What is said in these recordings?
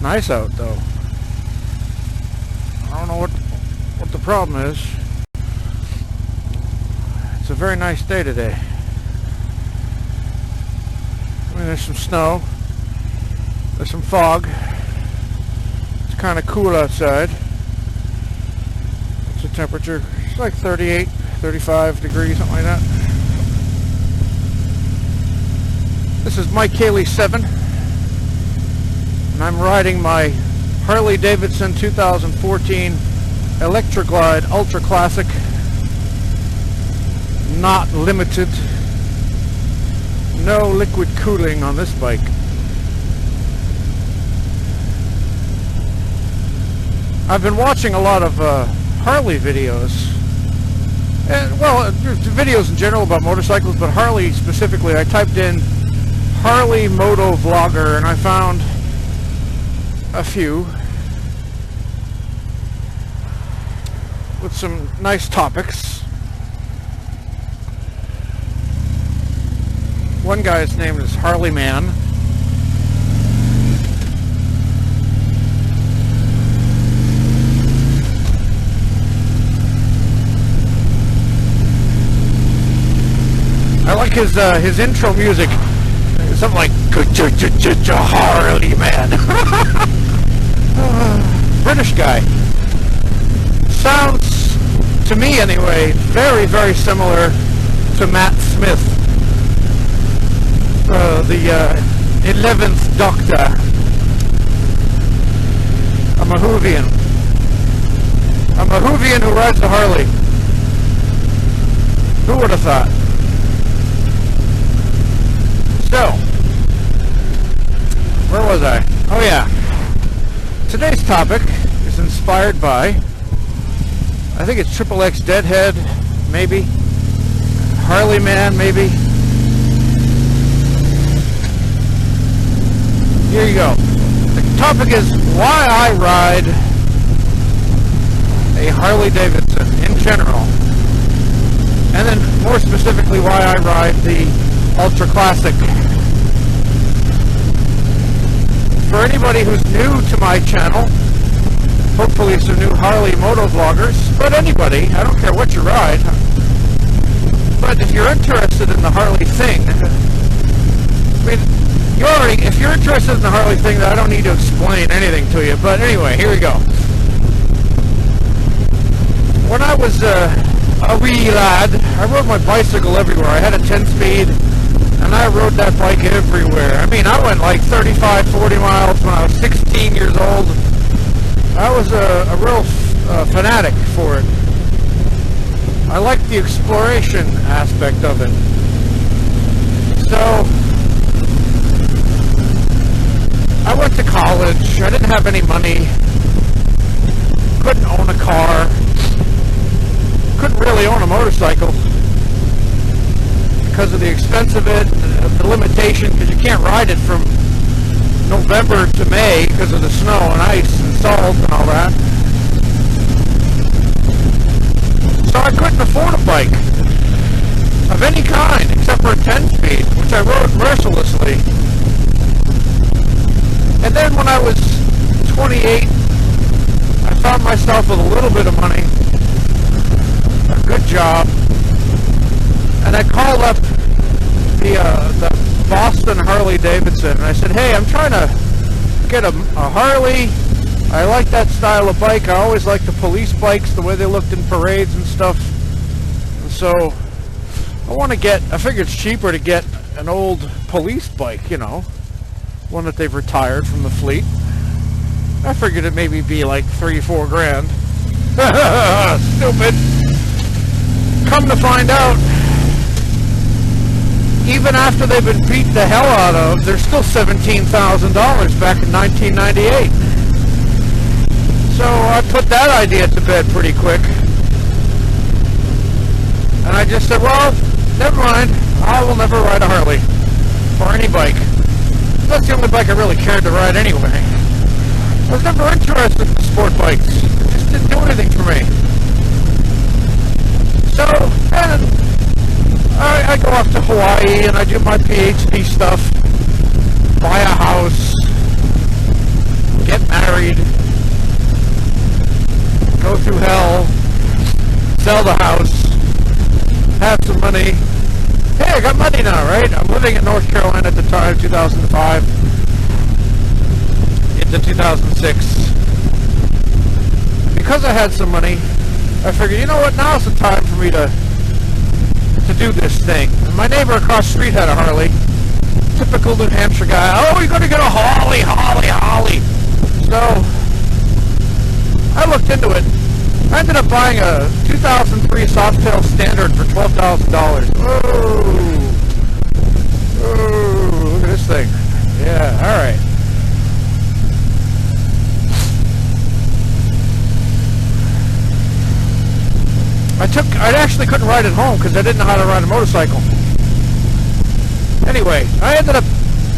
nice out though. I don't know what the problem is. It's a very nice day today. I mean, there's some snow. There's some fog. It's kind of cool outside. What's the temperature? It's like 38, 35 degrees, something like that. This is Mike Cayley 7, and I'm riding my Harley-Davidson 2014 Electroglide Ultra Classic, not limited. No liquid cooling on this bike. I've been watching a lot of Harley videos, and well, videos in general about motorcycles, but Harley specifically. I typed in Harley Moto Vlogger and I found a few with some nice topics. One guy's name is HarleyMan. I like his intro music. Something like HarleyMan. British guy. Sounds, to me anyway, very, very similar to Matt Smith, the 11th Doctor. A Mahovian. A Mahovian who rides a Harley. Who would have thought? So, where was I? Oh yeah. Today's topic is inspired by, I think it's XXXDeadHead, maybe. HarleyMan, maybe. Here you go. The topic is why I ride a Harley-Davidson in general. And then more specifically why I ride the Ultra Classic. For anybody who's new to my channel, hopefully some new Harley moto vloggers, but anybody, I don't care what you ride, but if you're interested in the Harley thing, I mean, if you're interested in the Harley thing, I don't need to explain anything to you, but anyway, here we go. When I was a wee lad, I rode my bicycle everywhere. I had a 10-speed, and I rode that bike everywhere. I mean, I went like 35, 40 miles when I was 16 years old. I was a real fanatic for it. I liked the exploration aspect of it. So, I went to college. I didn't have any money. Couldn't own a car. Couldn't really own a motorcycle because of the expense of it, the limitation, because you can't ride it from November to May because of the snow and ice and salt and all that. So I couldn't afford a bike of any kind except for a 10-speed, which I rode mercilessly. And then when I was 28, I found myself with a little bit of money, a good job, and I called up the Boston Harley-Davidson, and I said, hey, I'm trying to get a Harley. I like that style of bike. I always like the police bikes, the way they looked in parades and stuff. And so I figure it's cheaper to get an old police bike, you know, one that they've retired from the fleet. I figured it maybe be like $3-4 grand. Stupid. Come to find out, even after they've been beat the hell out of, they're still $17,000 back in 1998. So I put that idea to bed pretty quick. And I just said, well, never mind. I will never ride a Harley or any bike. That's the only bike I really cared to ride anyway. I was never interested in sport bikes. It just didn't do anything for me. So, and I go off to Hawaii and I do my PhD stuff, buy a house, get go through hell, sell the house, have some money. Hey, I got money now, right? I'm living in North Carolina at the time, 2005 into 2006. Because I had some money, I figured, you know what, now's the time for me to do this thing. And my neighbor across the street had a Harley. Typical New Hampshire guy. Oh, you're going to get a Harley. So, I looked into it. I ended up buying a 2003 Softail Standard for $12,000. Oh, look at this thing. Yeah, alright. I actually couldn't ride it home because I didn't know how to ride a motorcycle. Anyway, I ended up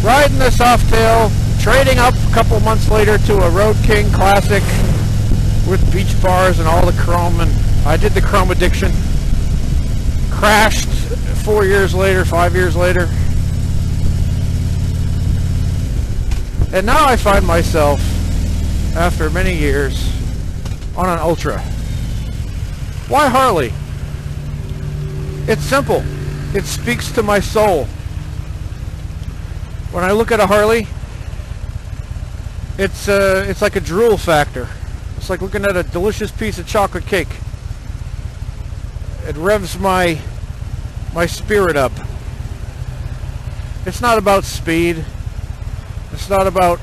riding this Softail, trading up a couple months later to a Road King Classic with beach bars and all the chrome, and I did the chrome addiction. Crashed 5 years later. And now I find myself, after many years, on an Ultra. Why Harley? It's simple. It speaks to my soul. When I look at a Harley, it's like a drool factor. It's like looking at a delicious piece of chocolate cake. It revs my spirit up. It's not about speed. It's not about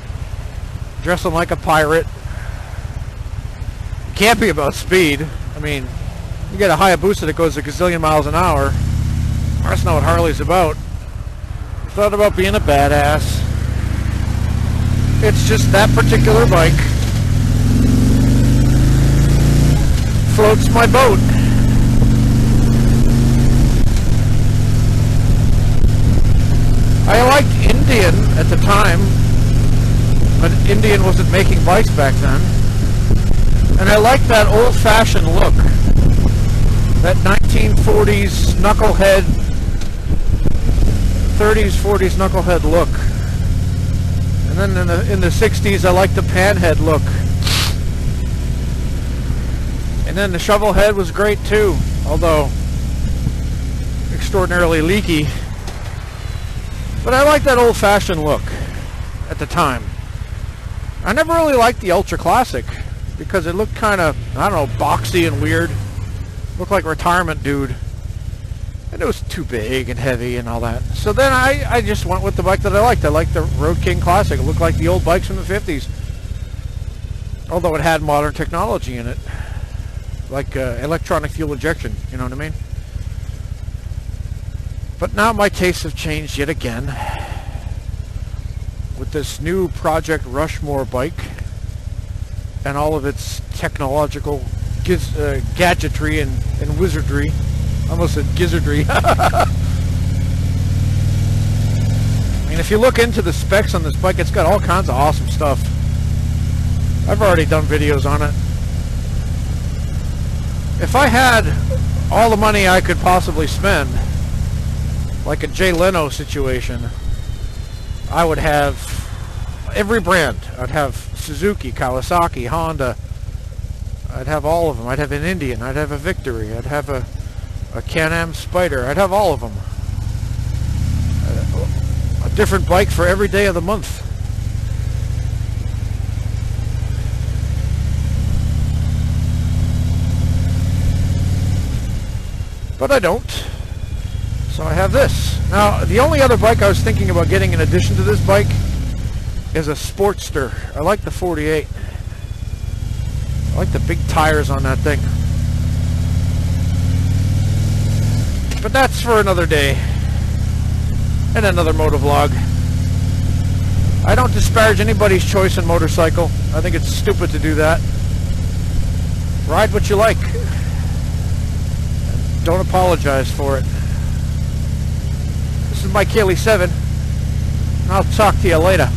dressing like a pirate. It can't be about speed. I mean, you get a Hayabusa that goes a gazillion miles an hour. That's not what Harley's about. It's not about being a badass. It's just that particular bike floats my boat. I liked Indian at the time, but Indian wasn't making bikes back then. And I liked that old-fashioned look. That 1940s knucklehead, 30s, 40s knucklehead look. And then in the 60s, I liked the panhead look. And then the shovel head was great too, although extraordinarily leaky. But I liked that old-fashioned look at the time. I never really liked the Ultra Classic because it looked kind of, I don't know, boxy and weird. Looked like a retirement dude. And it was too big and heavy and all that. So then I just went with the bike that I liked. I liked the Road King Classic. It looked like the old bikes from the 50s. Although it had modern technology in it. Like electronic fuel injection, you know what I mean? But now my tastes have changed yet again. With this new Project Rushmore bike. And all of its technological gadgetry and wizardry. I almost said gizzardry. I mean, if you look into the specs on this bike, it's got all kinds of awesome stuff. I've already done videos on it. If I had all the money I could possibly spend, like a Jay Leno situation, I would have every brand. I'd have Suzuki, Kawasaki, Honda. I'd have all of them. I'd have an Indian. I'd have a Victory. I'd have a Can-Am Spider. I'd have all of them. A different bike for every day of the month. But I don't. So I have this. Now, the only other bike I was thinking about getting in addition to this bike is a Sportster. I like the 48. I like the big tires on that thing. But that's for another day. And another motovlog. I don't disparage anybody's choice in motorcycle. I think it's stupid to do that. Ride what you like. And don't apologize for it. This is Mike Haley 7. I'll talk to you later.